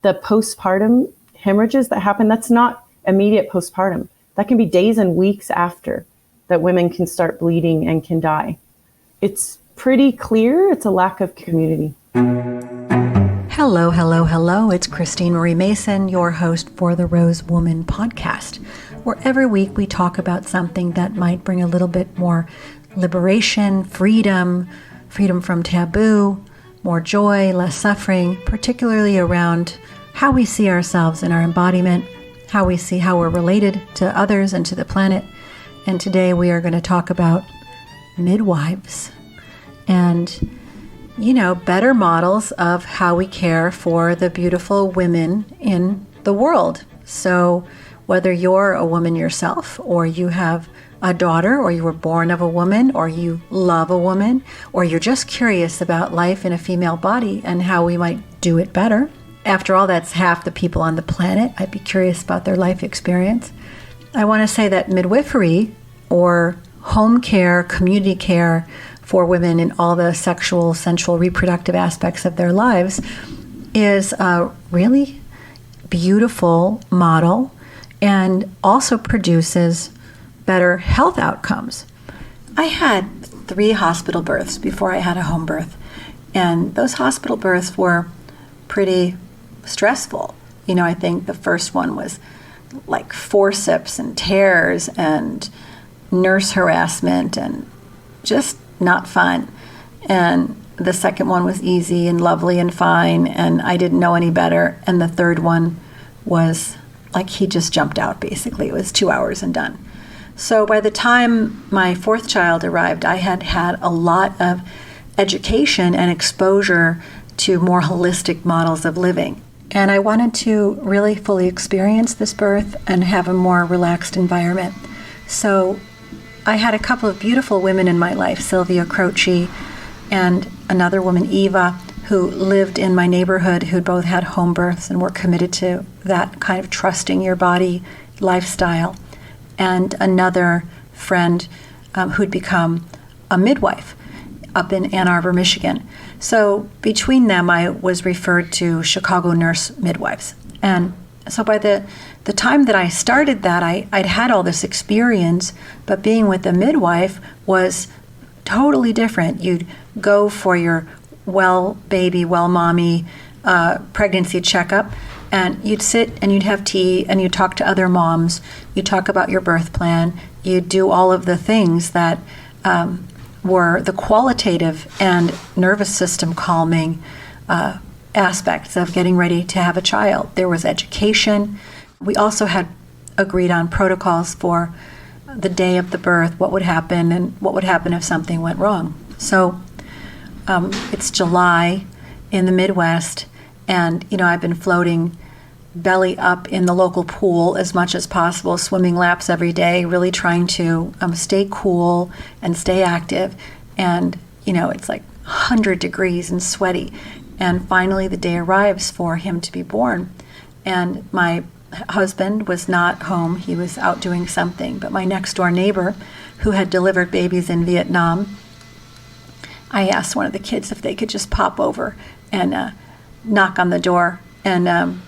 The postpartum hemorrhages that happen, that's not immediate postpartum. That can be days and weeks after that women can start bleeding and can die. It's pretty clear it's a lack of community. Hello, hello, hello. It's Christine Marie Mason, your host for the Rose Woman podcast, where every week we talk about something that might bring a little bit more liberation, freedom from taboo, more joy, less suffering, particularly around how we see ourselves in our embodiment, how we see how we're related to others and to the planet. And today we are going to talk about midwives and, better models of how we care for the beautiful women in the world. So whether you're a woman yourself, or you have a daughter, or you were born of a woman, or you love a woman, or you're just curious about life in a female body and how we might do it better. After all, that's half the people on the planet. I'd be curious about their life experience. I want to say that midwifery, or home care, community care for women in all the sexual, sensual, reproductive aspects of their lives, is a really beautiful model and also produces better health outcomes. I had 3 hospital births before I had a home birth, and those hospital births were pretty stressful. I think the first one was like forceps and tears and nurse harassment and just not fun. And the second one was easy and lovely and fine, and I didn't know any better. And the third one was like he just jumped out, basically. It was 2 hours and done. So by the time my 4th child arrived, I had had a lot of education and exposure to more holistic models of living. And I wanted to really fully experience this birth and have a more relaxed environment. So I had a couple of beautiful women in my life, Sylvia Croce and another woman, Eva, who lived in my neighborhood, who both had home births and were committed to that kind of trusting your body lifestyle. And another friend who'd become a midwife up in Ann Arbor, Michigan. So between them, I was referred to Chicago nurse midwives. And so by the time that I started that, I'd had all this experience, but being with a midwife was totally different. You'd go for your well baby, well mommy pregnancy checkup, and you'd sit and you'd have tea and you'd talk to other moms. You'd talk about your birth plan. You'd do all of the things that were the qualitative and nervous system calming aspects of getting ready to have a child. There was education. We also had agreed on protocols for the day of the birth, what would happen, and what would happen if something went wrong. So it's July in the Midwest, and I've been floating belly up in the local pool as much as possible, swimming laps every day, really trying to stay cool and stay active. And it's like 100 degrees and sweaty. And finally the day arrives for him to be born. And my husband was not home. He was out doing something. But my next door neighbor, who had delivered babies in Vietnam, I asked one of the kids if they could just pop over and knock on the door and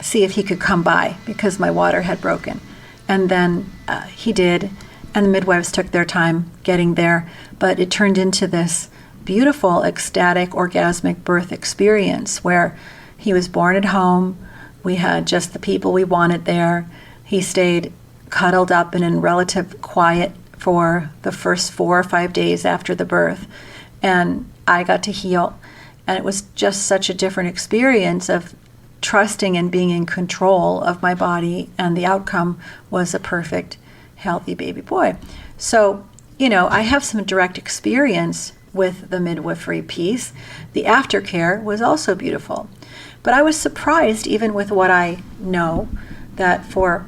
see if he could come by, because my water had broken. And then he did, and the midwives took their time getting there. But it turned into this beautiful, ecstatic, orgasmic birth experience where he was born at home. We had just the people we wanted there. He stayed cuddled up and in relative quiet for the first 4 or 5 days after the birth. And I got to heal. And it was just such a different experience of trusting and being in control of my body. And the outcome was a perfect, healthy baby boy. So, I have some direct experience with the midwifery piece. The aftercare was also beautiful. But I was surprised, even with what I know, that for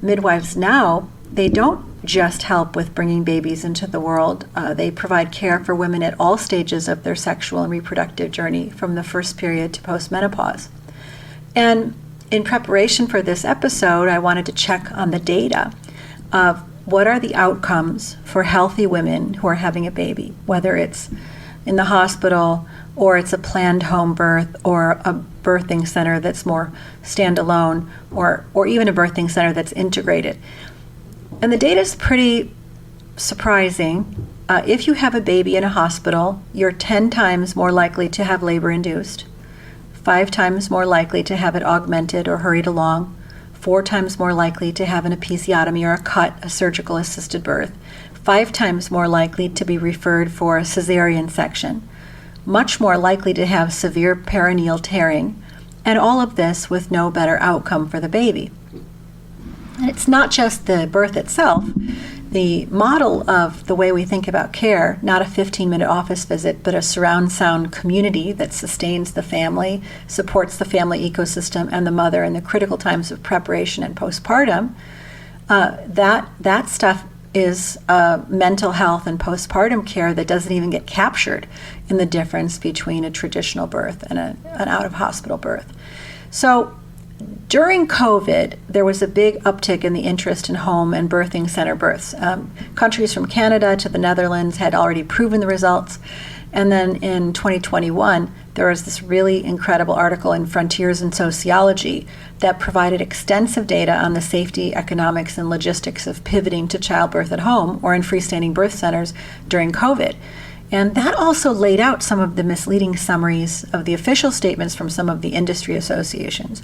midwives now, they don't just help with bringing babies into the world. They provide care for women at all stages of their sexual and reproductive journey, from the first period to postmenopause. And in preparation for this episode, I wanted to check on the data of what are the outcomes for healthy women who are having a baby, whether it's in the hospital or it's a planned home birth, or a birthing center that's more standalone, or even a birthing center that's integrated. And the data is pretty surprising. If you have a baby in a hospital, you're 10 times more likely to have labor induced, 5 times more likely to have it augmented or hurried along, 4 times more likely to have an episiotomy or a cut, a surgical assisted birth, 5 times more likely to be referred for a cesarean section, much more likely to have severe perineal tearing, and all of this with no better outcome for the baby. And it's not just the birth itself. The model of the way we think about care, not a 15-minute office visit, but a surround sound community that sustains the family, supports the family ecosystem and the mother in the critical times of preparation and postpartum, that stuff is mental health and postpartum care that doesn't even get captured in the difference between a traditional birth and an out-of-hospital birth. So during COVID, there was a big uptick in the interest in home and birthing center births. Countries from Canada to the Netherlands had already proven the results. And then in 2021, there was this really incredible article in Frontiers in Sociology that provided extensive data on the safety, economics, and logistics of pivoting to childbirth at home or in freestanding birth centers during COVID. And that also laid out some of the misleading summaries of the official statements from some of the industry associations.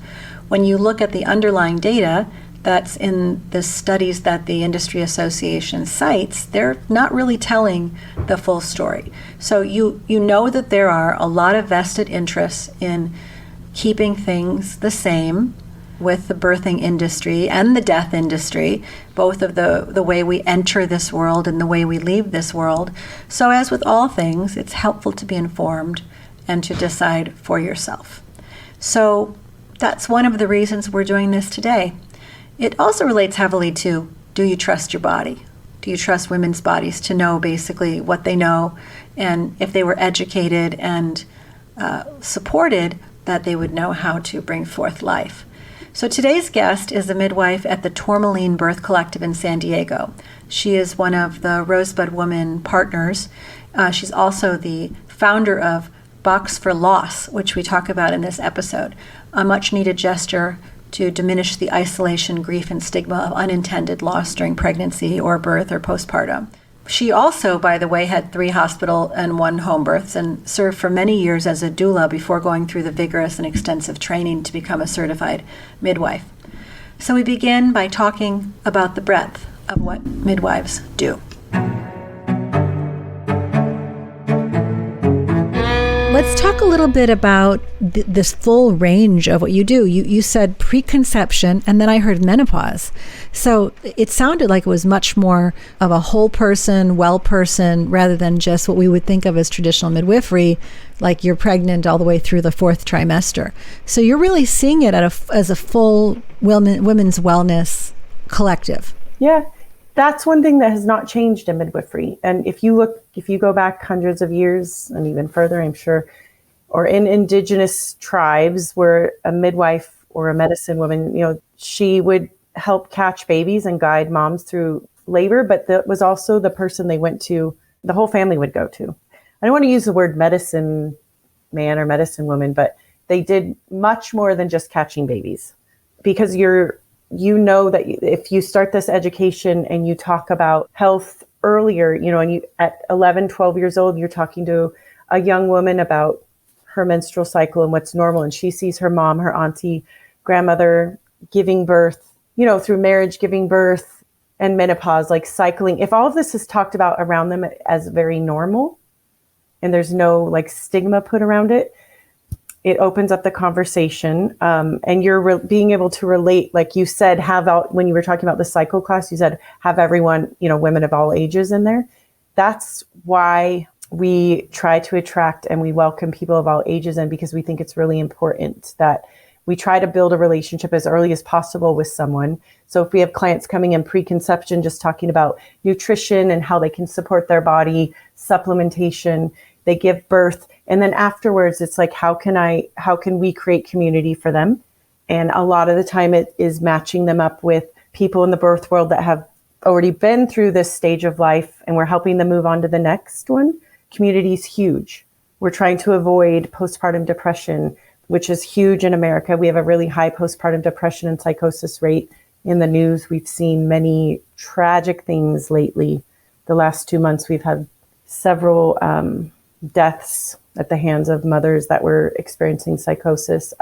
When you look at the underlying data that's in the studies that the industry association cites, they're not really telling the full story. So you know that there are a lot of vested interests in keeping things the same with the birthing industry and the death industry, both of the way we enter this world and the way we leave this world. So as with all things, it's helpful to be informed and to decide for yourself. So that's one of the reasons we're doing this today. It also relates heavily to, do you trust your body? Do you trust women's bodies to know basically what they know, and if they were educated and supported, that they would know how to bring forth life? So today's guest is a midwife at the Tourmaline Birth Collective in San Diego. She is one of the Rosebud Woman partners. She's also the founder of Box for Loss, which we talk about in this episode, a much-needed gesture to diminish the isolation, grief, and stigma of unintended loss during pregnancy or birth or postpartum. She also, by the way, had 3 hospital and 1 home births and served for many years as a doula before going through the vigorous and extensive training to become a certified midwife. So we begin by talking about the breadth of what midwives do. Let's talk a little bit about this full range of what you do. You said preconception, and then I heard menopause. So it sounded like it was much more of a whole person, well person, rather than just what we would think of as traditional midwifery, like you're pregnant all the way through the 4th trimester. So you're really seeing it as a full women's wellness collective. Yeah. That's one thing that has not changed in midwifery. And if you go back hundreds of years and even further, I'm sure, or in indigenous tribes where a midwife or a medicine woman, she would help catch babies and guide moms through labor, but that was also the person they went to, the whole family would go to. I don't want to use the word medicine man or medicine woman, but they did much more than just catching babies, because you know that if you start this education and you talk about health earlier, and you at 11, 12 years old, you're talking to a young woman about her menstrual cycle and what's normal. And she sees her mom, her auntie, grandmother giving birth, through marriage, giving birth and menopause, like cycling. If all of this is talked about around them as very normal and there's no like stigma put around it, it opens up the conversation, and you're being able to relate, like you said, when you were talking about the cycle class, you said have everyone, women of all ages in there. That's why we try to attract and we welcome people of all ages in, because we think it's really important that we try to build a relationship as early as possible with someone. So if we have clients coming in preconception, just talking about nutrition and how they can support their body, supplementation, they give birth. And then afterwards, it's like, how can we create community for them? And a lot of the time it is matching them up with people in the birth world that have already been through this stage of life, and we're helping them move on to the next one. Community is huge. We're trying to avoid postpartum depression, which is huge in America. We have a really high postpartum depression and psychosis rate. In the news, we've seen many tragic things lately. The last 2 months, we've had several deaths at the hands of mothers that were experiencing psychosis.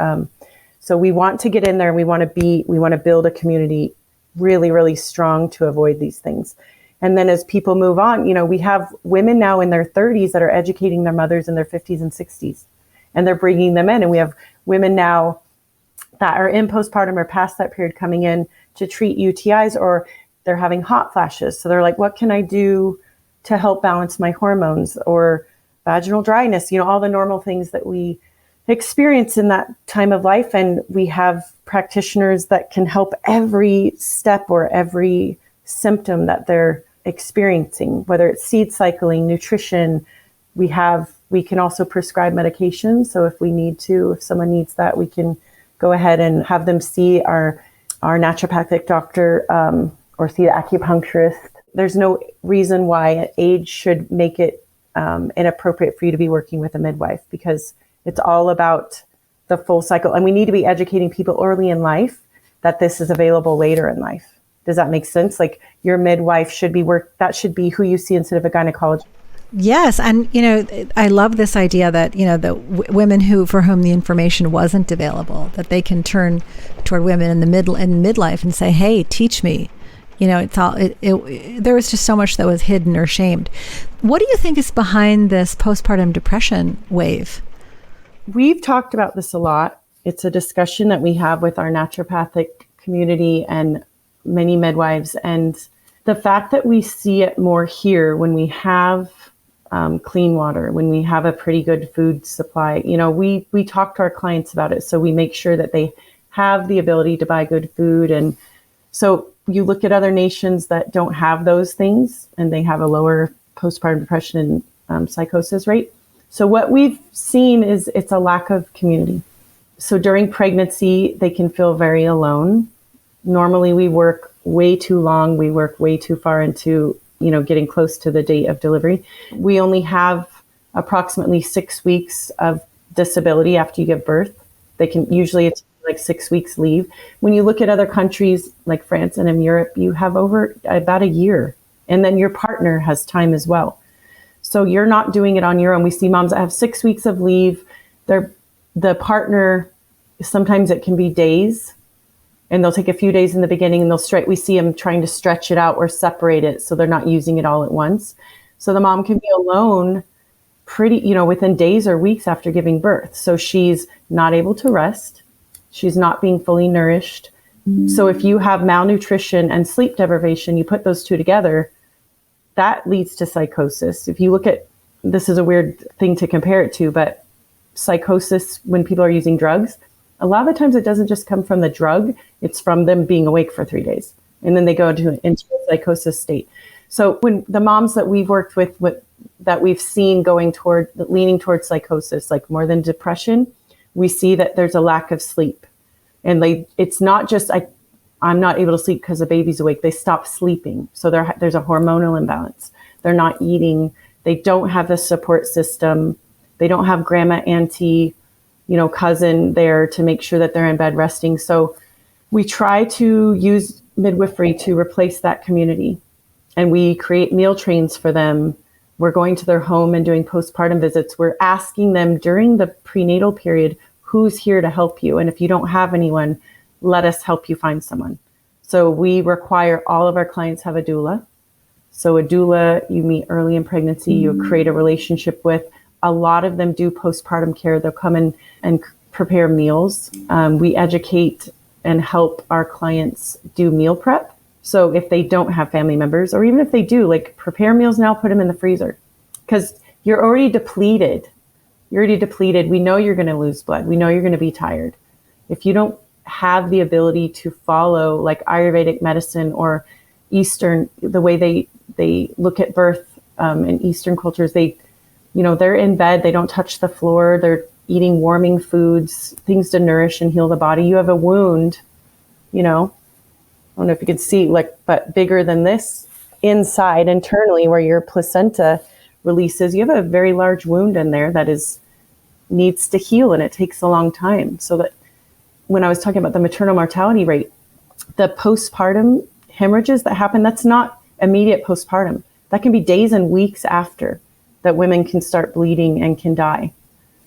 So we want to get in there, and we want to build a community really, really strong to avoid these things. And then as people move on, we have women now in their 30s that are educating their mothers in their 50s and 60s, and they're bringing them in. And we have women now that are in postpartum or past that period coming in to treat UTIs, or they're having hot flashes. So they're like, what can I do to help balance my hormones, or vaginal dryness, all the normal things that we experience in that time of life. And we have practitioners that can help every step or every symptom that they're experiencing, whether it's seed cycling, nutrition. We can also prescribe medication. So if someone needs that, we can go ahead and have them see our naturopathic doctor, or see the acupuncturist. There's no reason why age should make it inappropriate for you to be working with a midwife, because it's all about the full cycle. And we need to be educating people early in life that this is available later in life. Does that make sense? Like, your midwife should be that should be who you see instead of a gynecologist. Yes. And, I love this idea that, the women for whom the information wasn't available, that they can turn toward women in midlife and say, hey, teach me. There was just so much that was hidden or shamed. What do you think is behind this postpartum depression wave? We've talked about this a lot. It's a discussion that we have with our naturopathic community and many midwives. And the fact that we see it more here when we have clean water, when we have a pretty good food supply, we talk to our clients about it. So we make sure that they have the ability to buy good food. And so you look at other nations that don't have those things, and they have a lower postpartum depression and psychosis rate. So what we've seen is it's a lack of community. So during pregnancy, they can feel very alone. Normally we work way too long. We work way too far into, getting close to the date of delivery. We only have approximately 6 weeks of disability after you give birth. Usually it's like 6 weeks leave. When you look at other countries like France and in Europe, you have over about a year, and then your partner has time as well. So you're not doing it on your own. We see moms that have 6 weeks of leave. The partner, sometimes it can be days, and they'll take a few days in the beginning, and we see them trying to stretch it out or separate it so they're not using it all at once. So the mom can be alone within days or weeks after giving birth. So she's not able to rest. She's not being fully nourished. So if you have malnutrition and sleep deprivation, you put those two together, that leads to psychosis. If you look at, this is a weird thing to compare it to, but psychosis, when people are using drugs, a lot of the times it doesn't just come from the drug, it's from them being awake for 3 days. And then they go into a psychosis state. So when the moms that we've worked with that we've seen leaning towards psychosis, like more than depression, we see that there's a lack of sleep. And it's not just, I'm not able to sleep because the baby's awake. They stop sleeping. So there's a hormonal imbalance. They're not eating. They don't have the support system. They don't have grandma, auntie, cousin there to make sure that they're in bed resting. So we try to use midwifery to replace that community. And we create meal trains for them. We're going to their home and doing postpartum visits. We're asking them during the prenatal period, who's here to help you? And if you don't have anyone, let us help you find someone. So we require all of our clients have a doula. So a doula you meet early in pregnancy, you create a relationship with. A lot of them do postpartum care. They'll come in and prepare meals. We educate and help our clients do meal prep. So if they don't have family members, or even if they do, prepare meals now, put them in the freezer, because you're already depleted. We know you're going to lose blood. We know you're going to be tired. If you don't have the ability to follow like Ayurvedic medicine or Eastern, the way they look at birth in Eastern cultures, they're in bed, they don't touch the floor, they're eating warming foods, things to nourish and heal the body. You have a wound, I don't know if you can see, but bigger than this inside internally, where your placenta releases, you have a very large wound in there that needs to heal, and it takes a long time. So that when I was talking about the maternal mortality rate, the postpartum hemorrhages that happen, that's not immediate postpartum. That can be days and weeks after that women can start bleeding and can die.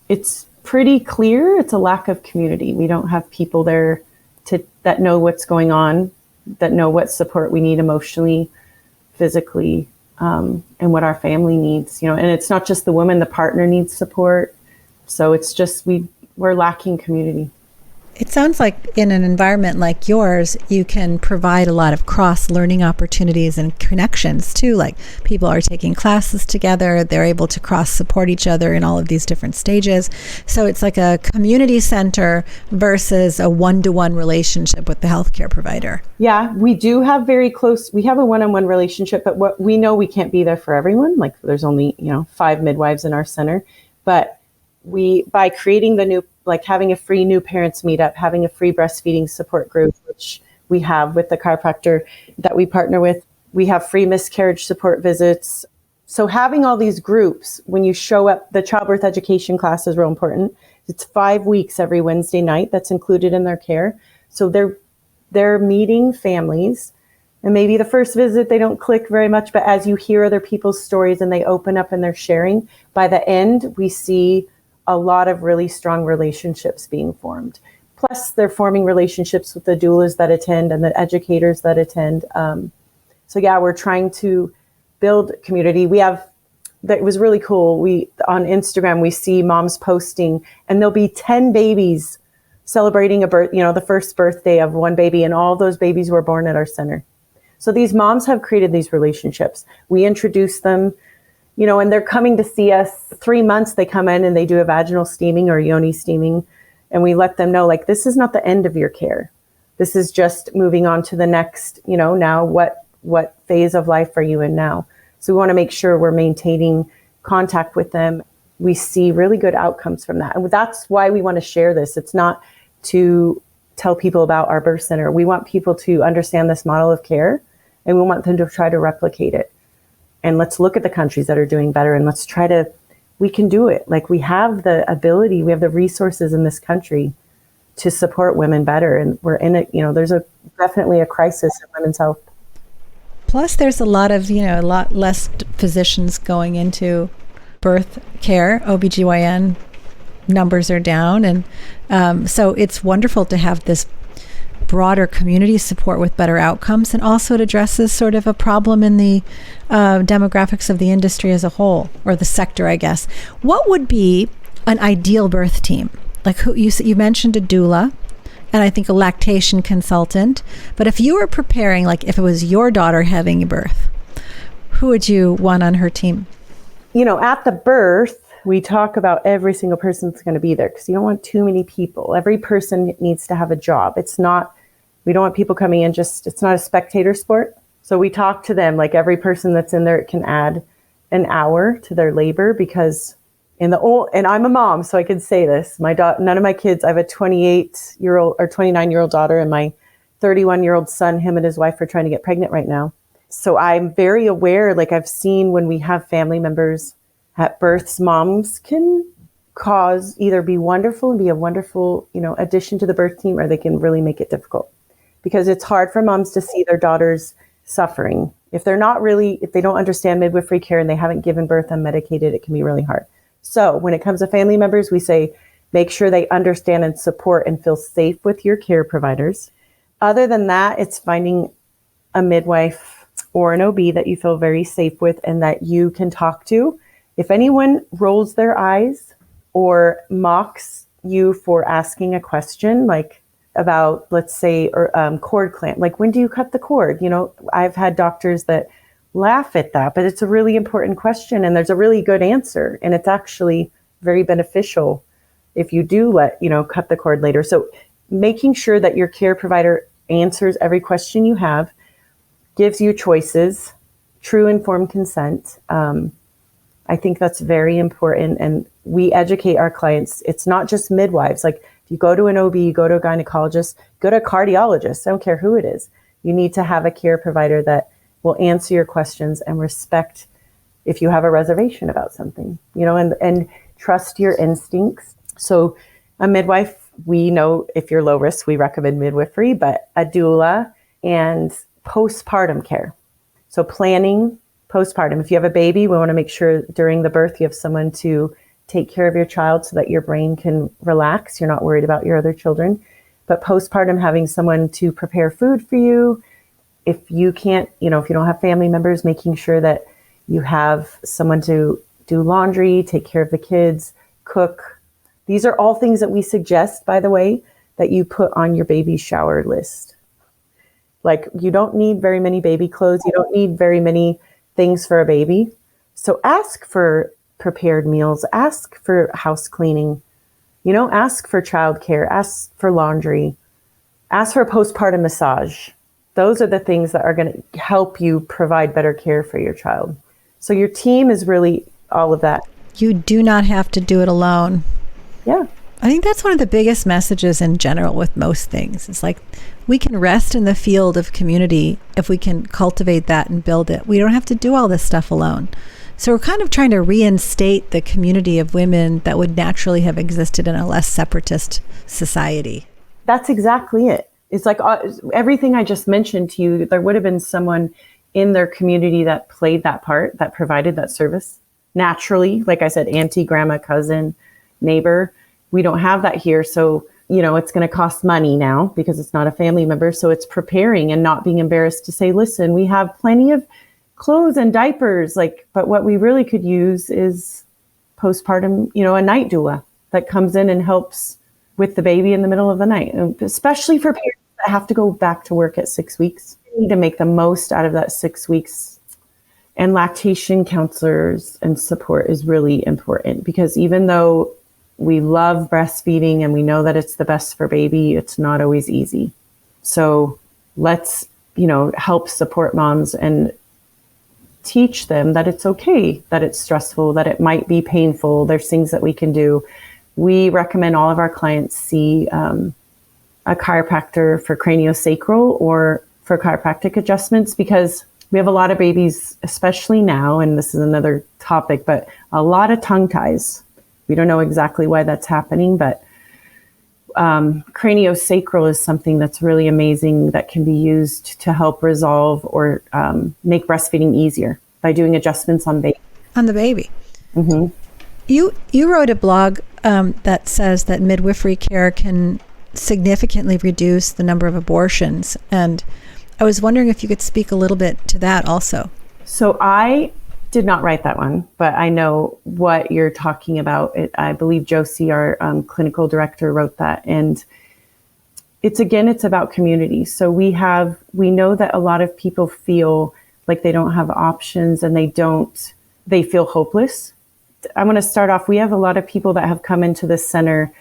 It's pretty clear it's a lack of community. We don't have people there that know what's going on, that know what support we need emotionally, physically, and what our family needs. And it's not just the woman, the partner needs support. So it's just we're lacking community. It sounds like in an environment like yours, you can provide a lot of cross-learning opportunities and connections too. Like people are taking classes together, they're able to cross-support each other in all of these different stages. So it's like a community center versus a one-to-one relationship with the healthcare provider. Yeah, we do have we have a one-on-one relationship, but what we know we can't be there for everyone. Like there's only, 5 midwives in our center, but by creating having a free new parents meetup, having a free breastfeeding support group, which we have with the chiropractor that we partner with, we have free miscarriage support visits. So having all these groups, when you show up, the childbirth education class is real important. It's 5 weeks every Wednesday night that's included in their care. So they're meeting families, and maybe the first visit they don't click very much, but as you hear other people's stories and they open up and they're sharing, by the end we see a lot of really strong relationships being formed. Plus, they're forming relationships with the doulas that attend and the educators that attend. So yeah, we're trying to build community. It was really cool. On Instagram, we see moms posting, and there'll be 10 babies celebrating a birth, the first birthday of one baby, and all those babies were born at our center. So these moms have created these relationships. We introduce them, and they're coming to see us 3 months. They come in and they do a vaginal steaming or yoni steaming. And we let them know, this is not the end of your care. This is just moving on to the next, now what phase of life are you in now? So we want to make sure we're maintaining contact with them. We see really good outcomes from that. And that's why we want to share this. It's not to tell people about our birth center. We want people to understand this model of care, and we want them to try to replicate it. And let's look at the countries that are doing better, and we can do it. We have the ability, we have the resources in this country to support women better. And we're in it, there's definitely a crisis in women's health. Plus there's a lot less physicians going into birth care. OBGYN numbers are down. And so it's wonderful to have this broader community support with better outcomes, and also it addresses sort of a problem in the demographics of the industry as a whole, or the sector, I guess. What would be an ideal birth team? Who you mentioned a doula, and I think a lactation consultant, but if you were preparing, if it was your daughter having a birth, who would you want on her team? At the birth, we talk about every single person that's going to be there, because you don't want too many people. Every person needs to have a job. We don't want people coming in it's not a spectator sport. So we talk to them, every person that's in there, it can add an hour to their labor, because and I'm a mom, so I can say this, none of my kids, I have a 28-year-old or 29-year-old daughter, and my 31-year-old son, him and his wife are trying to get pregnant right now. So I'm very aware, I've seen when we have family members at births, moms can either be wonderful and be a wonderful, addition to the birth team, or they can really make it difficult, because it's hard for moms to see their daughters suffering. If they don't understand midwifery care and they haven't given birth unmedicated, it can be really hard. So when it comes to family members, we say, make sure they understand and support and feel safe with your care providers. Other than that, it's finding a midwife or an OB that you feel very safe with and that you can talk to. If anyone rolls their eyes or mocks you for asking a question, about, let's say, cord clamp, when do you cut the cord? I've had doctors that laugh at that, but it's a really important question, and there's a really good answer, and it's actually very beneficial if you do cut the cord later. So making sure that your care provider answers every question you have, gives you choices, true informed consent. I think that's very important, and we educate our clients. It's not just midwives. If you go to an OB, you go to a gynecologist, go to a cardiologist, I don't care who it is. You need to have a care provider that will answer your questions and respect if you have a reservation about something, and trust your instincts. So a midwife, we know if you're low risk, we recommend midwifery, but a doula and postpartum care. So planning postpartum. If you have a baby, we want to make sure during the birth you have someone to take care of your child so that your brain can relax. You're not worried about your other children. But postpartum, having someone to prepare food for you. If you can't, if you don't have family members, making sure that you have someone to do laundry, take care of the kids, cook. These are all things that we suggest, by the way, that you put on your baby shower list. Like, you don't need very many baby clothes. You don't need very many things for a baby. So ask for prepared meals, ask for house cleaning, ask for childcare, ask for laundry, ask for a postpartum massage. Those are the things that are going to help you provide better care for your child. So your team is really all of that. You do not have to do it alone. Yeah. I think that's one of the biggest messages in general with most things. It's like, we can rest in the field of community if we can cultivate that and build it. We don't have to do all this stuff alone. So we're kind of trying to reinstate the community of women that would naturally have existed in a less separatist society. That's exactly it. It's like everything I just mentioned to you, there would have been someone in their community that played that part, that provided that service naturally. Like I said, auntie, grandma, cousin, neighbor. We don't have that here. So, it's going to cost money now because it's not a family member. So it's preparing and not being embarrassed to say, listen, we have plenty of clothes and diapers. But what we really could use is postpartum, a night doula that comes in and helps with the baby in the middle of the night, especially for parents that have to go back to work at 6 weeks. We need to make the most out of that 6 weeks. And lactation counselors and support is really important, because even though we love breastfeeding and we know that it's the best for baby, it's not always easy. So let's, help support moms and teach them that it's okay, that it's stressful, that it might be painful. There's things that we can do. We recommend all of our clients see a chiropractor for craniosacral or for chiropractic adjustments, because we have a lot of babies, especially now, and this is another topic, but a lot of tongue ties. We don't know exactly why that's happening, but craniosacral is something that's really amazing that can be used to help resolve or make breastfeeding easier by doing adjustments on baby. On the baby. Mm-hmm. You wrote a blog that says that midwifery care can significantly reduce the number of abortions, and I was wondering if you could speak a little bit to that also. So I did not write that one, but I know what you're talking about. I believe Josie, our clinical director, wrote that. And it's about community. So we know that a lot of people feel like they don't have options and they feel hopeless. I'm going to start off. We have a lot of people that have come into this center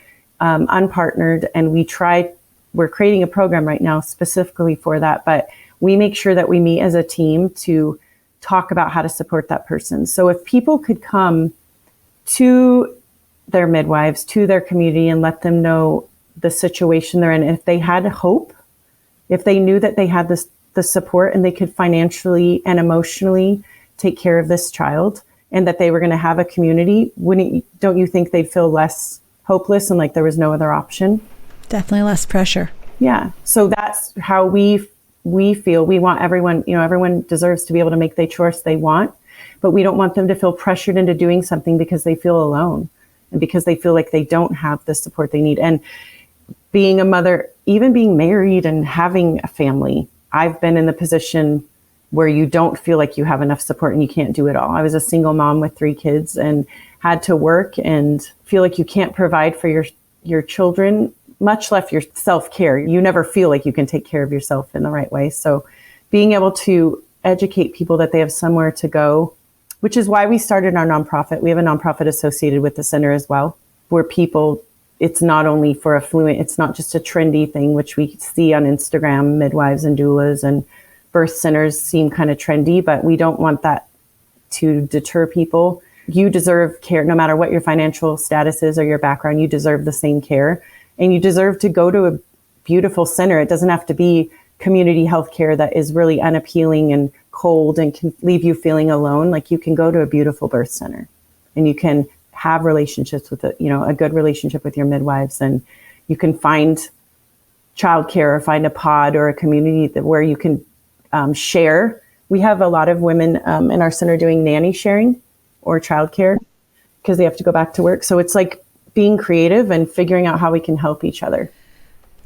unpartnered, and we're creating a program right now specifically for that, but we make sure that we meet as a team to talk about how to support that person. So if people could come to their midwives, to their community, and let them know the situation they're in, if they had hope, if they knew that they had the support and they could financially and emotionally take care of this child, and that they were going to have a community, don't you think they'd feel less hopeless and like there was no other option? Definitely less pressure. Yeah. So that's how we feel. We want everyone, everyone deserves to be able to make the choice they want, but we don't want them to feel pressured into doing something because they feel alone and because they feel like they don't have the support they need. And being a mother, even being married and having a family, I've been in the position where you don't feel like you have enough support and you can't do it all. I was a single mom with 3 kids and had to work and feel like you can't provide for your children, much less your self-care. You never feel like you can take care of yourself in the right way. So being able to educate people that they have somewhere to go, which is why we started our nonprofit. We have a nonprofit associated with the center as well, where people, it's not only for affluent, it's not just a trendy thing, which we see on Instagram, midwives and doulas and birth centers seem kind of trendy, but we don't want that to deter people. You deserve care, no matter what your financial status is or your background, you deserve the same care. And you deserve to go to a beautiful center. It doesn't have to be community healthcare that is really unappealing and cold and can leave you feeling alone, like you can go to a beautiful birth center and you can have relationships with a good relationship with your midwives, and you can find childcare or find a pod or a community where you can share. We have a lot of women in our center doing nanny sharing or childcare because they have to go back to work. So it's like being creative and figuring out how we can help each other.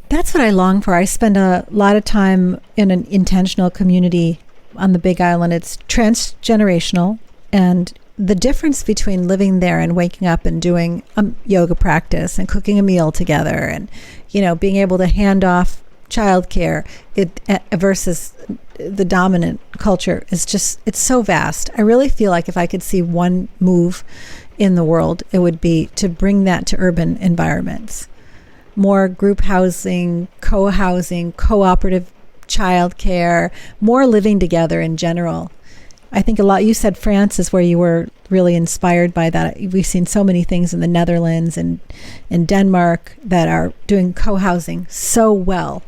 That's what I long for. I spend a lot of time in an intentional community on the Big Island. It's transgenerational, and the difference between living there and waking up and doing a yoga practice and cooking a meal together and, being able to hand off childcare versus the dominant culture it's so vast. I really feel like if I could see one move in the world, it would be to bring that to urban environments. More group housing, co-housing, cooperative childcare, more living together in general. I think a lot, you said France is where you were really inspired by that. We've seen so many things in the Netherlands and in Denmark that are doing co-housing so well.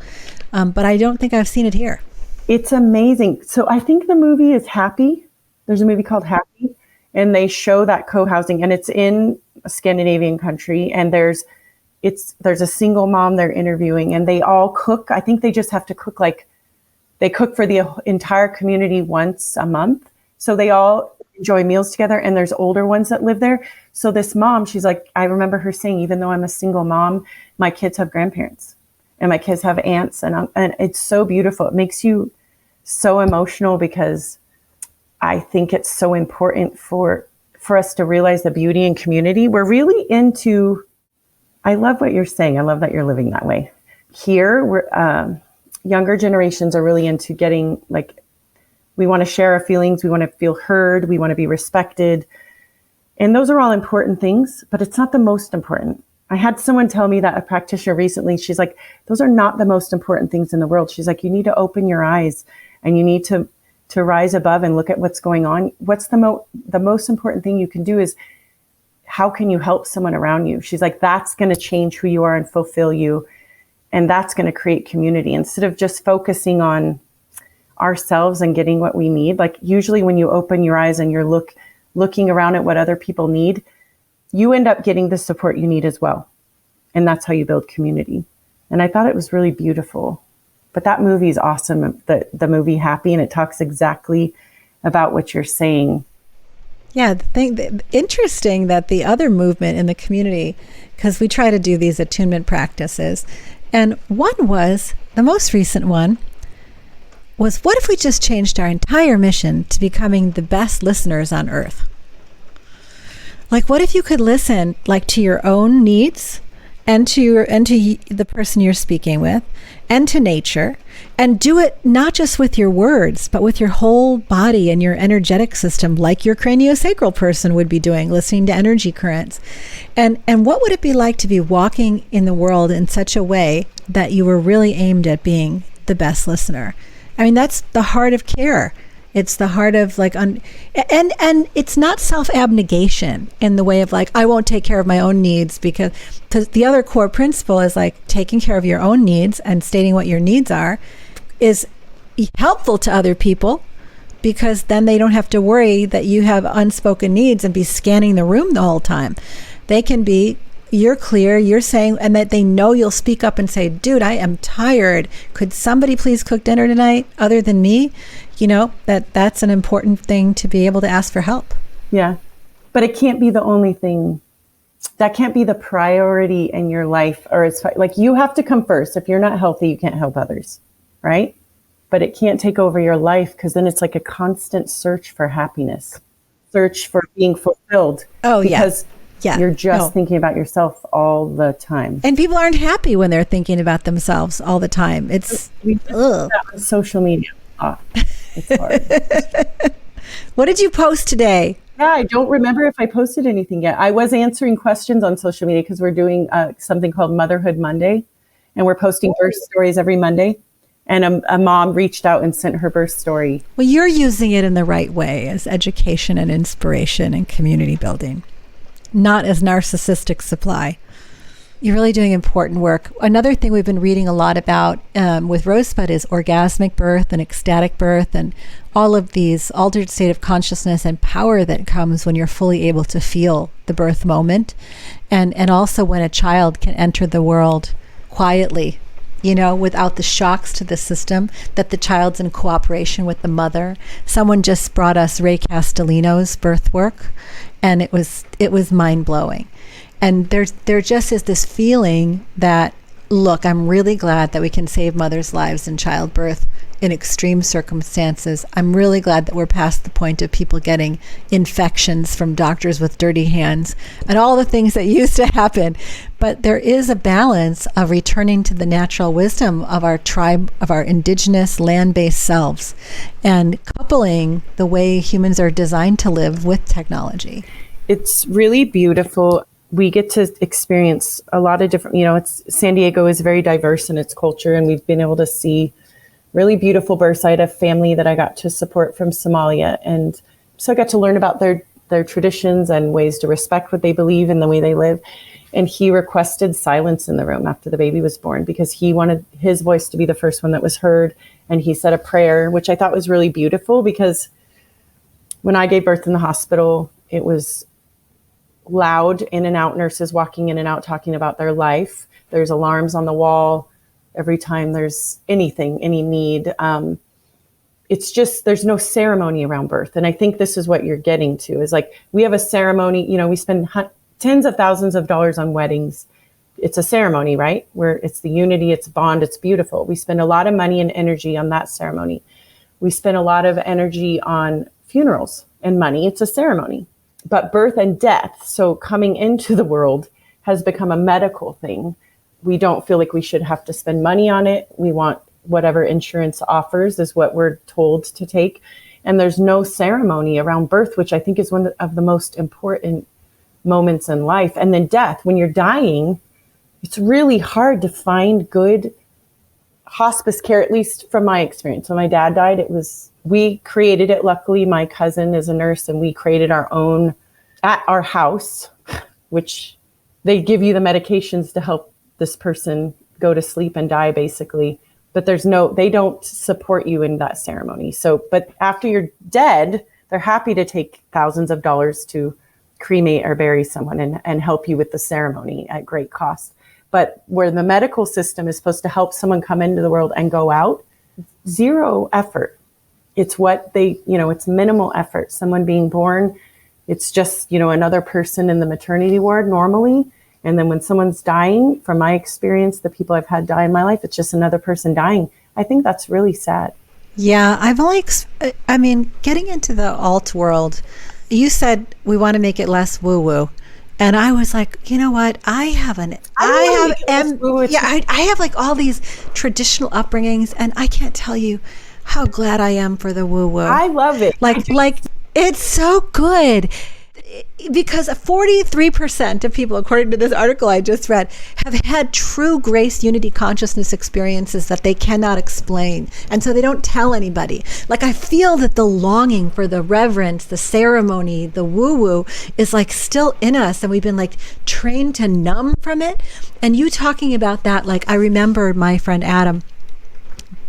But I don't think I've seen it here. It's amazing. So I think the movie is Happy. There's a movie called Happy, and they show that co-housing, and it's in a Scandinavian country, and there's a single mom they're interviewing, and they all cook. I think they just have to cook, like they cook for the entire community once a month. So they all enjoy meals together, and there's older ones that live there. So this mom, she's like, I remember her saying, even though I'm a single mom, my kids have grandparents and my kids have aunts, and it's so beautiful. It makes you so emotional because I think it's so important for us to realize the beauty in community. We're really into, I love what you're saying. I love that you're living that way. Here, we're younger generations are really into getting, like, we want to share our feelings. We want to feel heard. We want to be respected. And those are all important things, but it's not the most important. I had someone tell me that, a practitioner recently, she's like, those are not the most important things in the world. She's like, you need to open your eyes and you need to rise above and look at what's going on. What's the most important thing you can do is, how can you help someone around you? She's like, that's going to change who you are and fulfill you. And that's going to create community instead of just focusing on ourselves and getting what we need. Like usually when you open your eyes and you're looking around at what other people need, you end up getting the support you need as well. And that's how you build community. And I thought it was really beautiful. But that movie is awesome, the movie Happy, and it talks exactly about what you're saying. Yeah, interesting that the other movement in the community, because we try to do these attunement practices, and one was, the most recent one, was what if we just changed our entire mission to becoming the best listeners on earth? Like, what if you could listen, like, to your own needs and to the person you're speaking with and to nature, and do it not just with your words, but with your whole body and your energetic system, like your craniosacral person would be doing, listening to energy currents. And what would it be like to be walking in the world in such a way that you were really aimed at being the best listener? I mean, that's the heart of care. It's the heart of and it's not self-abnegation in the way of like, I won't take care of my own needs, because the other core principle is like taking care of your own needs and stating what your needs are is helpful to other people, because then they don't have to worry that you have unspoken needs and be scanning the room the whole time. They can be, you're clear, you're saying, and that they know you'll speak up and say, dude, I am tired. Could somebody please cook dinner tonight other than me? That's an important thing to be able to ask for help. Yeah. But it can't be the only thing. That can't be the priority in your life, or it's like you have to come first. If you're not healthy, you can't help others, right? But it can't take over your life, because then it's like a constant search for happiness, search for being fulfilled. Oh, because you're just thinking about yourself all the time. And people aren't happy when they're thinking about themselves all the time. It's on social media. It's hard. What did you post today? Yeah, I don't remember if I posted anything yet. I was answering questions on social media because we're doing something called Motherhood Monday, and we're posting birth stories every Monday. And a mom reached out and sent her birth story. Well, you're using it in the right way as education and inspiration and community building, not as narcissistic supply. You're really doing important work. Another thing we've been reading a lot about with Rosebud is orgasmic birth and ecstatic birth and all of these altered state of consciousness and power that comes when you're fully able to feel the birth moment. And also when a child can enter the world quietly, without the shocks to the system, that the child's in cooperation with the mother. Someone just brought us Ray Castellino's birth work, and it was mind-blowing. And there just is this feeling that, look, I'm really glad that we can save mothers' lives in childbirth in extreme circumstances. I'm really glad that we're past the point of people getting infections from doctors with dirty hands and all the things that used to happen. But there is a balance of returning to the natural wisdom of our tribe, of our indigenous land-based selves, and coupling the way humans are designed to live with technology. It's really beautiful. We get to experience a lot of different, San Diego is very diverse in its culture, and we've been able to see really beautiful births. I had a family that I got to support from Somalia, and so I got to learn about their traditions and ways to respect what they believe and the way they live. And he requested silence in the room after the baby was born because he wanted his voice to be the first one that was heard. And he said a prayer, which I thought was really beautiful, because when I gave birth in the hospital, it was loud, in and out, nurses walking in and out talking about their life. There's alarms on the wall every time there's anything, any need. It's just, there's no ceremony around birth. And I think this is what you're getting to, is like, we have a ceremony, we spend tens of thousands of dollars on weddings. It's a ceremony, right? Where it's the unity, it's bond, it's beautiful. We spend a lot of money and energy on that ceremony. We spend a lot of energy on funerals and money. It's a ceremony. But birth and death, so coming into the world, has become a medical thing. We don't feel like we should have to spend money on it. We want whatever insurance offers is what we're told to take. And there's no ceremony around birth, which I think is one of the most important moments in life. And then death, when you're dying, it's really hard to find good hospice care, at least from my experience. When my dad died, we created it. Luckily, my cousin is a nurse, and we created our own at our house, which they give you the medications to help this person go to sleep and die, basically. But they don't support you in that ceremony. So, but after you're dead, they're happy to take thousands of dollars to cremate or bury someone and help you with the ceremony at great cost. But where the medical system is supposed to help someone come into the world and go out, zero effort. It's it's minimal effort. Someone being born, it's just, another person in the maternity ward normally. And then when someone's dying, from my experience, the people I've had die in my life, it's just another person dying. I think that's really sad. Yeah, getting into the alt world, you said we want to make it less woo-woo. And I was like, you know what? I have like all these traditional upbringings, and I can't tell you how glad I am for the woo-woo. I love it. Like it's so good. Because 43% of people, according to this article I just read, have had true grace unity consciousness experiences that they cannot explain. And so they don't tell anybody. Like, I feel that the longing for the reverence, the ceremony, the woo-woo is like still in us. And we've been like trained to numb from it. And you talking about that, like, I remember my friend Adam,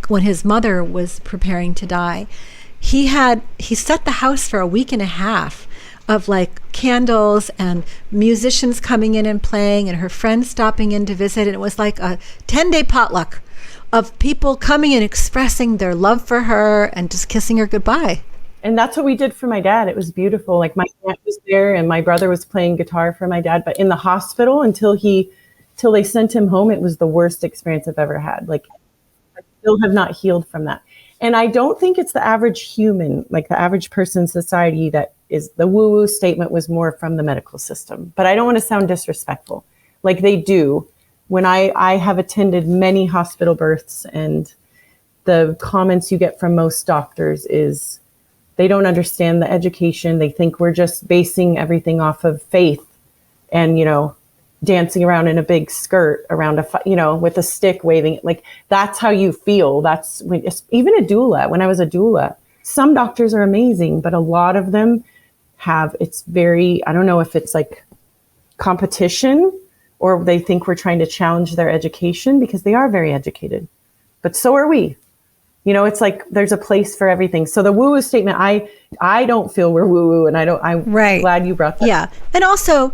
when his mother was preparing to die, he set the house for a week and a half of like candles and musicians coming in and playing and her friends stopping in to visit. And it was like a 10-day potluck of people coming and expressing their love for her and just kissing her goodbye. And that's what we did for my dad. It was beautiful. Like, my aunt was there and my brother was playing guitar for my dad. But in the hospital, till they sent him home, it was the worst experience I've ever had. Like, I still have not healed from that. And I don't think it's the average human, like the average person in society, that is the woo-woo statement was more from the medical system. But I don't want to sound disrespectful. Like, they do. When I have attended many hospital births, and the comments you get from most doctors is they don't understand the education. They think we're just basing everything off of faith and, dancing around in a big skirt around with a stick waving it. Like, that's how you feel. That's when, even a doula, when I was a doula, some doctors are amazing, but a lot of them it's very, I don't know if it's like competition or they think we're trying to challenge their education, because they are very educated, but so are we. It's like there's a place for everything. So the woo-woo statement, I don't feel we're woo-woo, and I'm right. glad you brought that. Yeah. And also,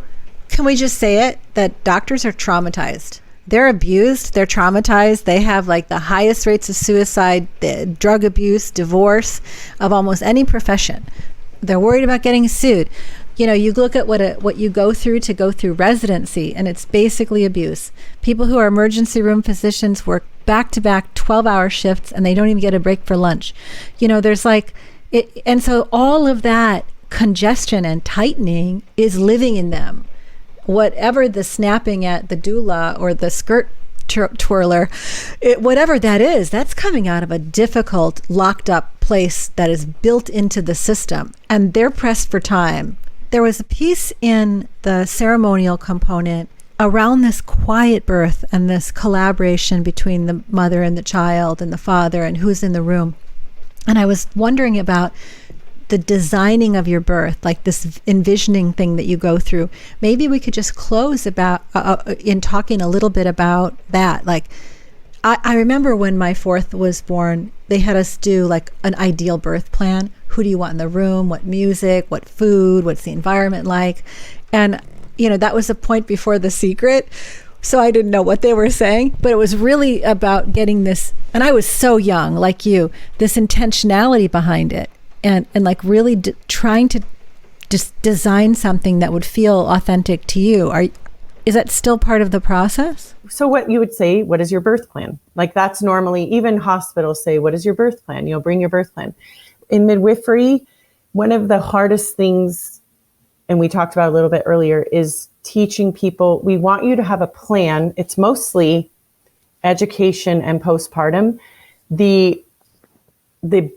can we just say it, that doctors are traumatized. They're abused, they're traumatized. They have like the highest rates of suicide, drug abuse, divorce of almost any profession. They're worried about getting sued. You look at what you go through residency, and it's basically abuse. People who are emergency room physicians work back-to-back 12-hour shifts, and they don't even get a break for lunch. There's like it, and so all of that congestion and tightening is living in them. Whatever the snapping at the doula or the skirt twirler, whatever that is, that's coming out of a difficult, locked up place that is built into the system, and they're pressed for time. There was a piece in the ceremonial component around this quiet birth and this collaboration between the mother and the child and the father and who's in the room. And I was wondering about the designing of your birth, like this envisioning thing that you go through. Maybe we could just close about in talking a little bit about that. Like, I remember when my fourth was born, they had us do like an ideal birth plan. Who do you want in the room? What music? What food? What's the environment like? And, that was a point before The Secret. So I didn't know what they were saying, but it was really about getting this, and I was so young, like you, this intentionality behind it. And like really trying to just design something that would feel authentic to you. Is that still part of the process? So what you would say, what is your birth plan? Like that's normally, even hospitals say, what is your birth plan? Bring your birth plan. In midwifery, one of the hardest things, and we talked about a little bit earlier, is teaching people, we want you to have a plan. It's mostly education and postpartum. The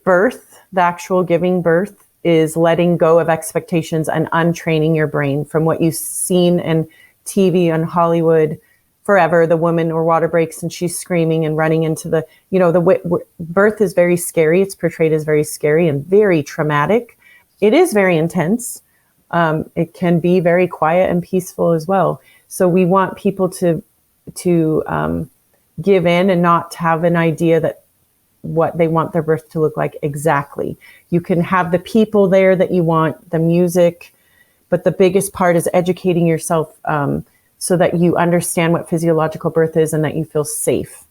birth, the actual giving birth, is letting go of expectations and untraining your brain from what you've seen in TV and Hollywood forever. The woman or water breaks and she's screaming and running into the birth is very scary. It's portrayed as very scary and very traumatic. It is very intense. It can be very quiet and peaceful as well. So we want people to give in and not have an idea that what they want their birth to look like exactly. You can have the people there that you want, the music, but the biggest part is educating yourself so that you understand what physiological birth is and that you feel safe.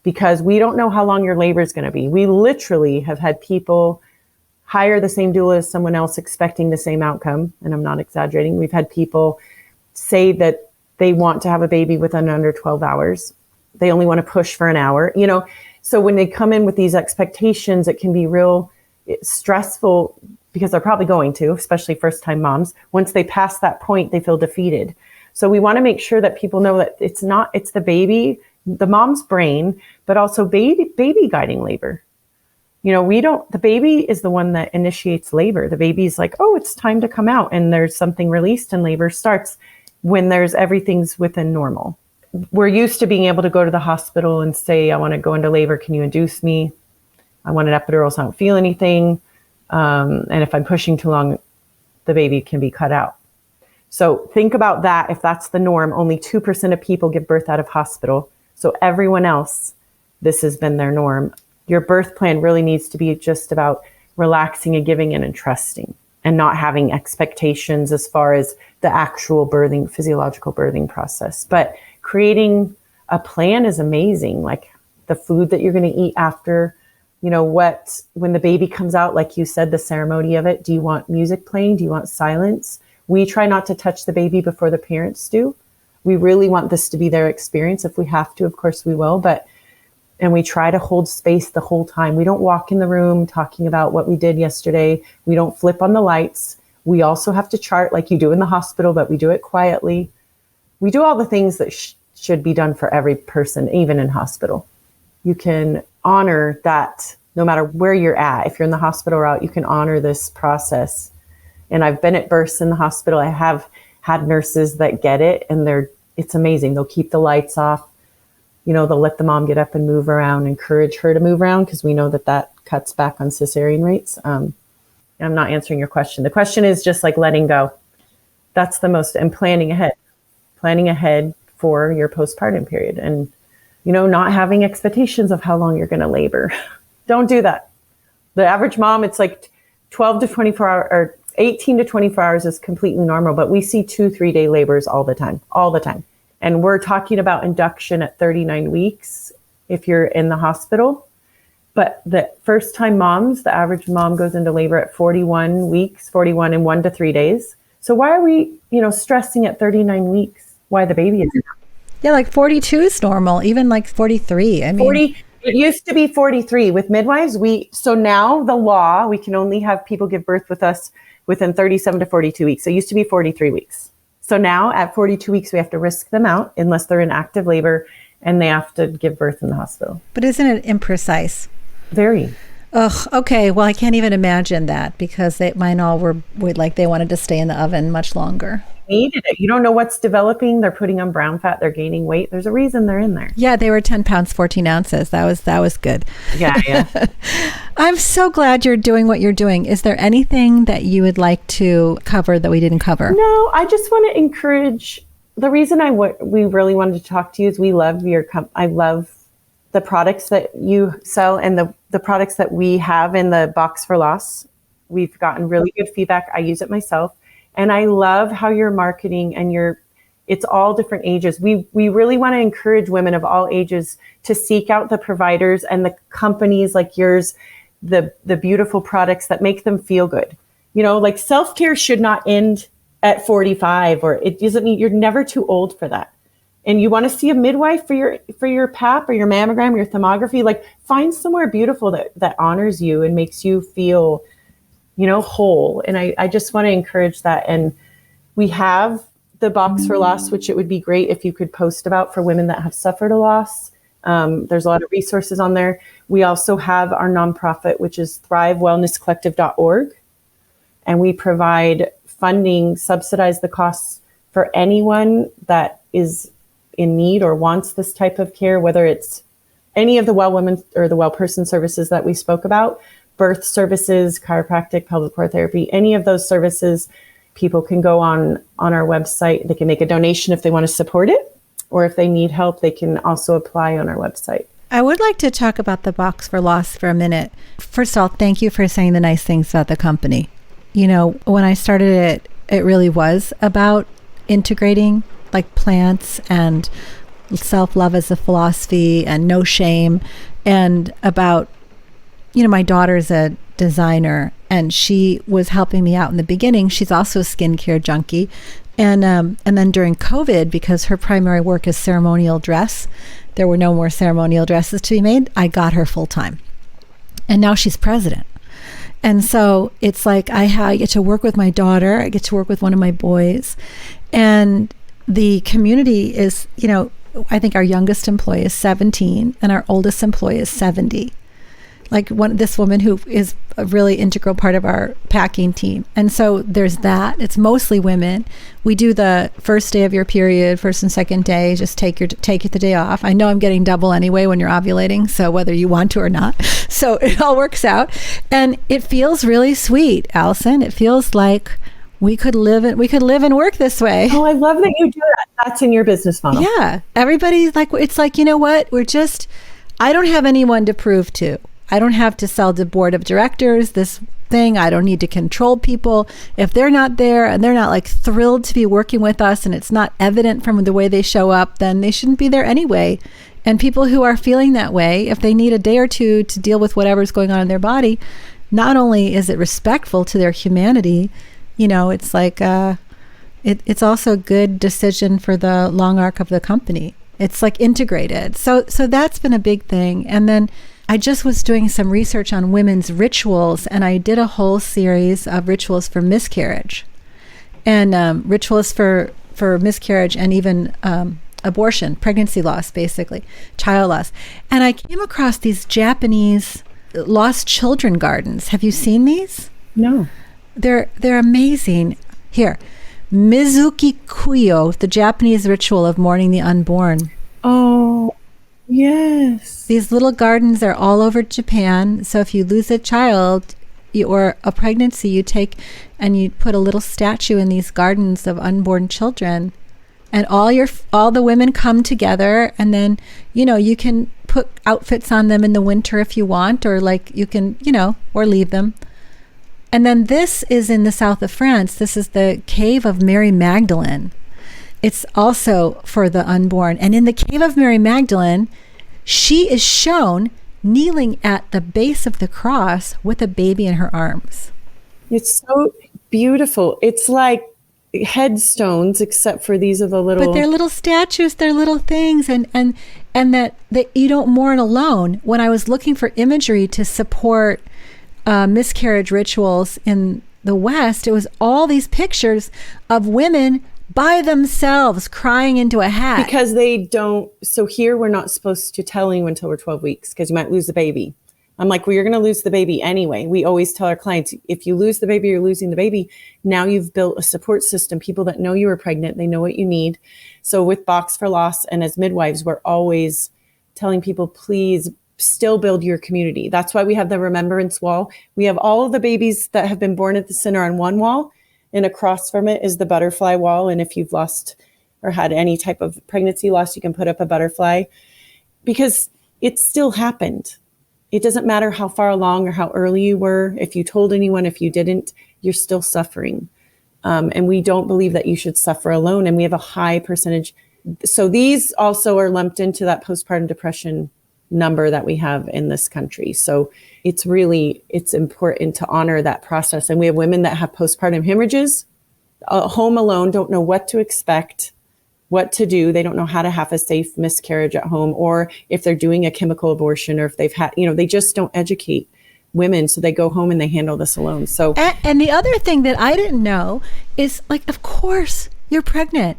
Because we don't know how long your labor is going to be. We literally have had people hire the same doula as someone else expecting the same outcome. And I'm not exaggerating. We've had people say that they want to have a baby within under 12 hours. They only want to push for an hour, So when they come in with these expectations, it can be real stressful because they're probably going to, especially first-time moms. Once they pass that point, they feel defeated. So we want to make sure that people know that it's the baby, the mom's brain, but also baby guiding labor. The baby is the one that initiates labor. The baby's like, oh, it's time to come out. And there's something released and labor starts when everything's within normal. We're used to being able to go to the hospital and say, I want to go into labor. Can you induce me? I want an epidural so I don't feel anything. And if I'm pushing too long, the baby can be cut out. So think about that. If that's the norm, only 2% of people give birth out of hospital. So everyone else, this has been their norm. Your birth plan really needs to be just about relaxing and giving in and trusting and not having expectations as far as the actual physiological birthing process. But creating a plan is amazing. Like the food that you're going to eat after, when the baby comes out, like you said, the ceremony of it. Do you want music playing? Do you want silence? We try not to touch the baby before the parents do. We really want this to be their experience. If we have to, of course we will, and we try to hold space the whole time. We don't walk in the room talking about what we did yesterday. We don't flip on the lights. We also have to chart like you do in the hospital, but we do it quietly. We do all the things that should be done for every person, even in hospital. You can honor that no matter where you're at. If you're in the hospital or out, you can honor this process. And I've been at births in the hospital. I have had nurses that get it, and it's amazing. They'll keep the lights off. They'll let the mom get up and move around, encourage her to move around because we know that cuts back on cesarean rates. I'm not answering your question. The question is just like letting go. That's the most, and planning ahead for your postpartum period. And, you know, not having expectations of how long you're going to labor. Don't do that. The average mom, it's like 12 to 24 hours or 18 to 24 hours is completely normal, but we see 2-3 day labors all the time. And we're talking about induction at 39 weeks if you're in the hospital. But the first time moms, the average mom goes into labor at 41 weeks, 41 in 1 to 3 days. So why are we, you know, stressing at 39 weeks why the baby is? Yeah, like 42 is normal, even like 43. I mean, 40, it used to be 43 with midwives. So now the law, we can only have people give birth with us within 37 to 42 weeks. So it used to be 43 weeks. So now at 42 weeks, we have to risk them out unless they're in active labor and they have to give birth in the hospital. But isn't it imprecise? Very. Ugh, okay. Well, I can't even imagine that because mine all were like they wanted to stay in the oven much longer. Needed it. You don't know what's developing. They're putting on brown fat. They're gaining weight. There's a reason they're in there. Yeah, they were 10 pounds, 14 ounces. That was good. Yeah. I'm so glad you're doing what you're doing. Is there anything that you would like to cover that we didn't cover? No, I just want to encourage. The reason we really wanted to talk to you is we love I love the products that you sell and the products that we have in the box for loss. We've gotten really good feedback. I use it myself. And I love how you're marketing and it's all different ages. We really want to encourage women of all ages to seek out the providers and the companies like yours, the beautiful products that make them feel good. You know, like self-care should not end at 45 or it doesn't mean you're never too old for that. And you want to see a midwife for your pap or your mammogram, or your thermography, like find somewhere beautiful that honors you and makes you feel, you know, whole. And I just want to encourage that. And we have the box for loss, which it would be great if you could post about for women that have suffered a loss. There's a lot of resources on there. We also have our nonprofit, which is thrivewellnesscollective.org. And we provide funding, subsidize the costs for anyone that is in need or wants this type of care, whether it's any of the well women or the well person services that we spoke about, birth services, chiropractic, pelvic floor therapy, any of those services, people can go on our website. They can make a donation if they want to support it, or if they need help, they can also apply on our website. I would like to talk about the box for loss for a minute. First of all, thank you for saying the nice things about the company. You know, when I started it, it really was about integrating like plants and self-love as a philosophy and no shame, and about, you know, my daughter's a designer and she was helping me out in the beginning. She's also a skincare junkie. And then during COVID, because her primary work is ceremonial dress, there were no more ceremonial dresses to be made. I got her full time. And now she's president. And so it's like I get to work with my daughter. I get to work with one of my boys. And the community is, you know, I think our youngest employee is 17 and our oldest employee is 70. Like this woman who is a really integral part of our packing team. And so there's that. It's mostly women. We do the first day of your period, first and second day, just take the day off. I know I'm getting double anyway when you're ovulating, so whether you want to or not. So it all works out. And it feels really sweet, Allison. It feels like we could live and work this way. Oh, I love that you do that. That's in your business model. Yeah. Everybody's like, it's like, you know what? I don't have anyone to prove to. I don't have to sell to board of directors this thing. I don't need to control people. If they're not there and they're not like thrilled to be working with us and it's not evident from the way they show up, then they shouldn't be there anyway. And people who are feeling that way, if they need a day or two to deal with whatever's going on in their body, not only is it respectful to their humanity, you know, it's like it's also a good decision for the long arc of the company. It's like integrated. So that's been a big thing. And then I just was doing some research on women's rituals, and I did a whole series of rituals for miscarriage, and rituals for miscarriage and even abortion, pregnancy loss, basically, child loss. And I came across these Japanese lost children gardens. Have you seen these? No. They're amazing. Here, Mizuki Kuyo, the Japanese ritual of mourning the unborn. Oh, yes. These little gardens are all over Japan. So if you lose a child or a pregnancy, you take and you put a little statue in these gardens of unborn children. and all the women come together, and then, you can put outfits on them in the winter if you want, or like you can, or leave them. And then this is in the south of France. This is the cave of Mary Magdalene. It's also for the unborn. And in the cave of Mary Magdalene, she is shown kneeling at the base of the cross with a baby in her arms. It's so beautiful. It's like headstones, except for these are the little... But they're little statues, they're little things, and that you don't mourn alone. When I was looking for imagery to support miscarriage rituals in the West, it was all these pictures of women by themselves crying into a hat. Because they don't... So here we're not supposed to tell you until we're 12 weeks because you might lose the baby. I'm like, well, you're going to lose the baby anyway. We always tell our clients, if you lose the baby, you're losing the baby. Now you've built a support system, people that know you were pregnant, they know what you need. So with Box for Loss and as midwives, we're always telling people, please still build your community. That's why we have the remembrance wall. We have all of the babies that have been born at the center on one wall, and across from it is the butterfly wall. And if you've lost or had any type of pregnancy loss, you can put up a butterfly because it still happened. It doesn't matter how far along or how early you were. If you told anyone, if you didn't, you're still suffering. And we don't believe that you should suffer alone. And we have a high percentage. So these also are lumped into that postpartum depression number that we have in this country. So it's important to honor that process. And we have women that have postpartum hemorrhages, home alone, don't know what to expect, what to do. They don't know how to have a safe miscarriage at home, or if they're doing a chemical abortion, or if they've had, they just don't educate women. So they go home and they handle this alone. So, and the other thing that I didn't know is, like, of course you're pregnant.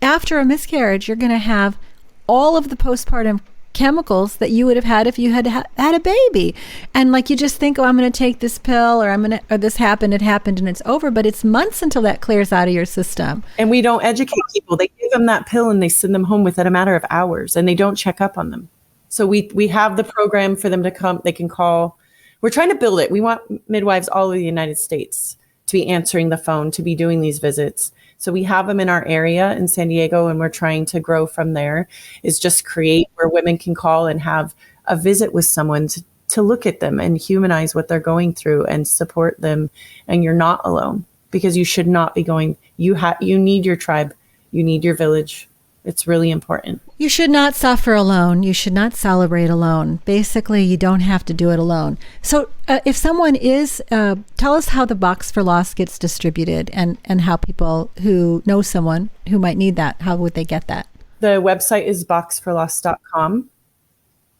After a miscarriage, you're going to have all of the postpartum chemicals that you would have had if you had had a baby. And like, you just think, oh, I'm going to take this pill, or this happened, it happened, and it's over. But it's months until that clears out of your system. And we don't educate people. They give them that pill and they send them home within a matter of hours, and they don't check up on them. So we have the program for them to come. They can call. We're trying to build it. We want midwives all over the United States to be answering the phone, to be doing these visits. So we have them in our area in San Diego, and we're trying to grow from there, is just create where women can call and have a visit with someone to look at them and humanize what they're going through and support them. And you're not alone, because you should not be going, you need your tribe, you need your village. It's really important. You should not suffer alone. You should not celebrate alone. Basically, you don't have to do it alone. So if someone is, tell us how the Box for Loss gets distributed, and how people who know someone who might need that, how would they get that? The website is boxforloss.com.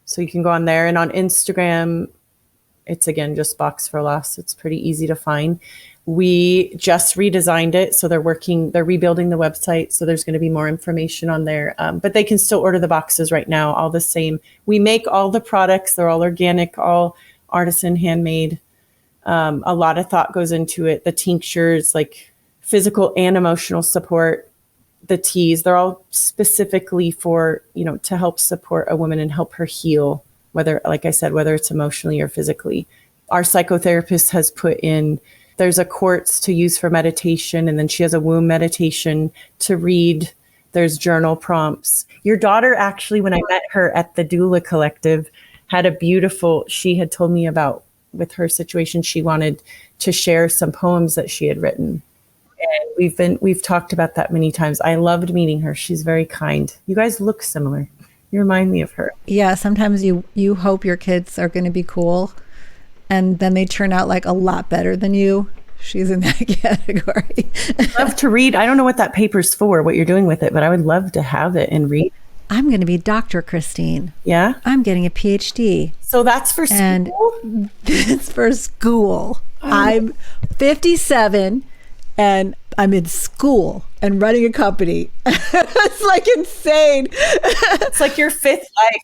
So you can go on there, and on Instagram, it's again just Box for Loss. It's pretty easy to find. We just redesigned it. So they're rebuilding the website. So there's going to be more information on there. But they can still order the boxes right now, all the same. We make all the products. They're all organic, all artisan, handmade. A lot of thought goes into it. The tinctures, like physical and emotional support, the teas, they're all specifically for, to help support a woman and help her heal, whether, like I said, whether it's emotionally or physically. Our psychotherapist has put in, there's a quartz to use for meditation, and then she has a womb meditation to read. There's journal prompts. Your daughter, actually, when I met her at the Doula Collective, she had told me about, with her situation, she wanted to share some poems that she had written. And we've talked about that many times. I loved meeting her. She's very kind. You guys look similar. You remind me of her. Yeah, sometimes you hope your kids are going to be cool, and then they turn out like a lot better than you. She's in that category. I'd love to read. I don't know what that paper's for, what you're doing with it, but I would love to have it and read. I'm going to be Dr. Christine. Yeah? I'm getting a PhD. So that's for school? And it's for school. I'm 57 and I'm in school and running a company. It's like insane. It's like your fifth life.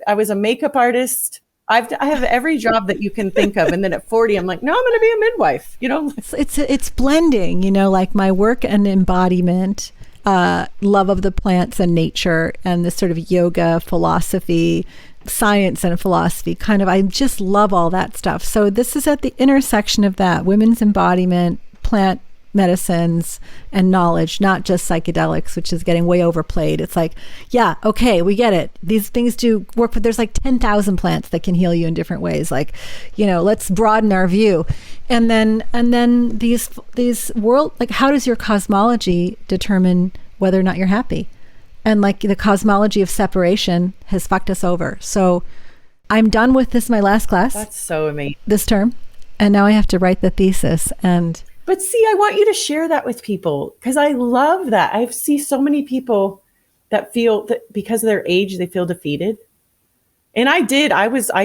I was a makeup artist. I have every job that you can think of. And then at 40, I'm like, no, I'm going to be a midwife. It's blending, like my work and embodiment, love of the plants and nature, and this sort of yoga philosophy, science and philosophy I just love all that stuff. So this is at the intersection of that, women's embodiment, plant medicines and knowledge, not just psychedelics, which is getting way overplayed. It's like, yeah, okay, we get it. These things do work, but there's like 10,000 plants that can heal you in different ways. Like, let's broaden our view. And then these world, like, how does your cosmology determine whether or not you're happy? And like the cosmology of separation has fucked us over. So I'm done with this, my last class. That's so amazing. This term. And now I have to write the thesis. But see, I want you to share that with people, because I love that. I see so many people that feel that because of their age, they feel defeated. And I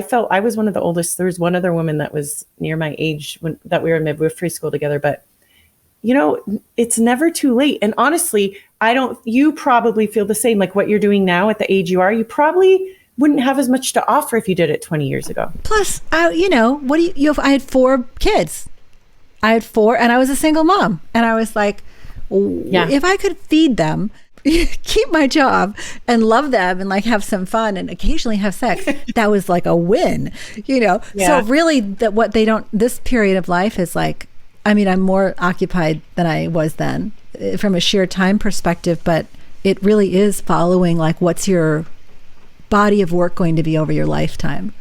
felt I was one of the oldest. There was one other woman that was near my age that we were in midwifery school together. But, it's never too late. And honestly, you probably feel the same, like what you're doing now at the age you are. You probably wouldn't have as much to offer if you did it 20 years ago. Plus, I had 4 kids. I had 4 and I was a single mom. And I was like, if I could feed them, keep my job and love them and like have some fun and occasionally have sex, that was like a win, Yeah. So really this period of life is like, I'm more occupied than I was then from a sheer time perspective, but it really is following like, what's your body of work going to be over your lifetime?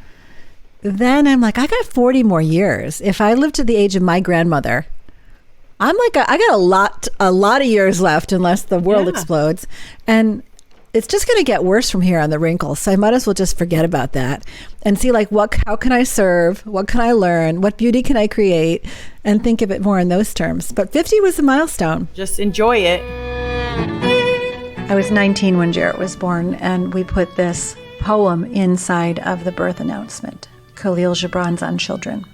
Then I'm like, I got 40 more years. If I live to the age of my grandmother, I'm like, I got a lot of years left unless the world explodes. And it's just going to get worse from here on the wrinkles. So I might as well just forget about that and see like, how can I serve? What can I learn? What beauty can I create? And think of it more in those terms. But 50 was a milestone. Just enjoy it. I was 19 when Jarrett was born, and we put this poem inside of the birth announcement, Khalil Gibran's On Children.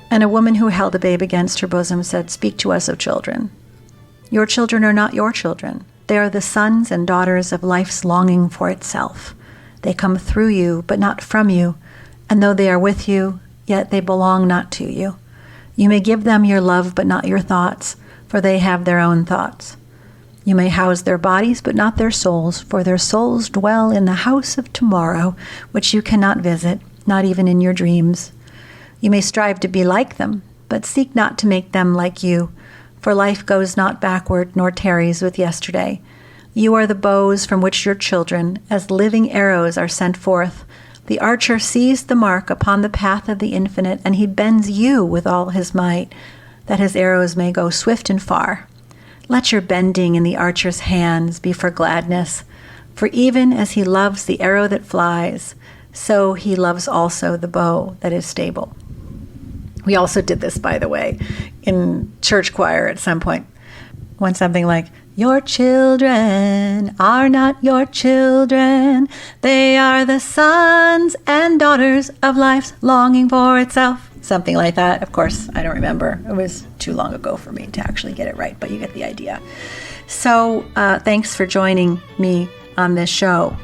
And a woman who held a babe against her bosom said, "Speak to us of children. Your children are not your children. They are the sons and daughters of life's longing for itself. They come through you, but not from you. And though they are with you, yet they belong not to you. You may give them your love, but not your thoughts, for they have their own thoughts. You may house their bodies, but not their souls, for their souls dwell in the house of tomorrow, which you cannot visit, not even in your dreams. You may strive to be like them, but seek not to make them like you, for life goes not backward nor tarries with yesterday. You are the bows from which your children, as living arrows, are sent forth. The archer sees the mark upon the path of the infinite, and he bends you with all his might, that his arrows may go swift and far. Let your bending in the archer's hands be for gladness, for even as he loves the arrow that flies, so he loves also the bow that is stable." We also did this, by the way, in church choir at some point, when something like, "Your children are not your children. They are the sons and daughters of life's longing for itself." Something like that. Of course, I don't remember. It was too long ago for me to actually get it right, but you get the idea. So thanks for joining me on this show.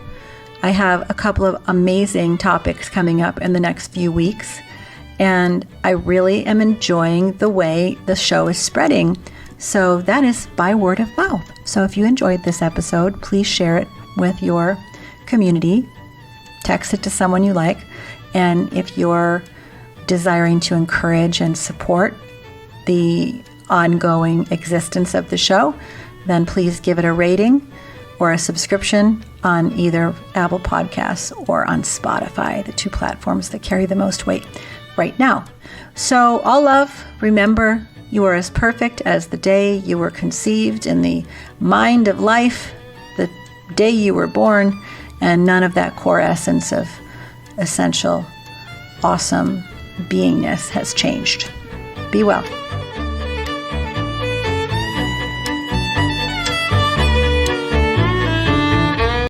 I have a couple of amazing topics coming up in the next few weeks, and I really am enjoying the way the show is spreading. So that is by word of mouth. So if you enjoyed this episode, please share it with your community. Text it to someone you like. And if you're desiring to encourage and support the ongoing existence of the show, then please give it a rating or a subscription on either Apple Podcasts or on Spotify, the 2 platforms that carry the most weight right now. So all love. Remember, you are as perfect as the day you were conceived in the mind of life, the day you were born, and none of that core essence of essential, awesome beingness has changed. Be well.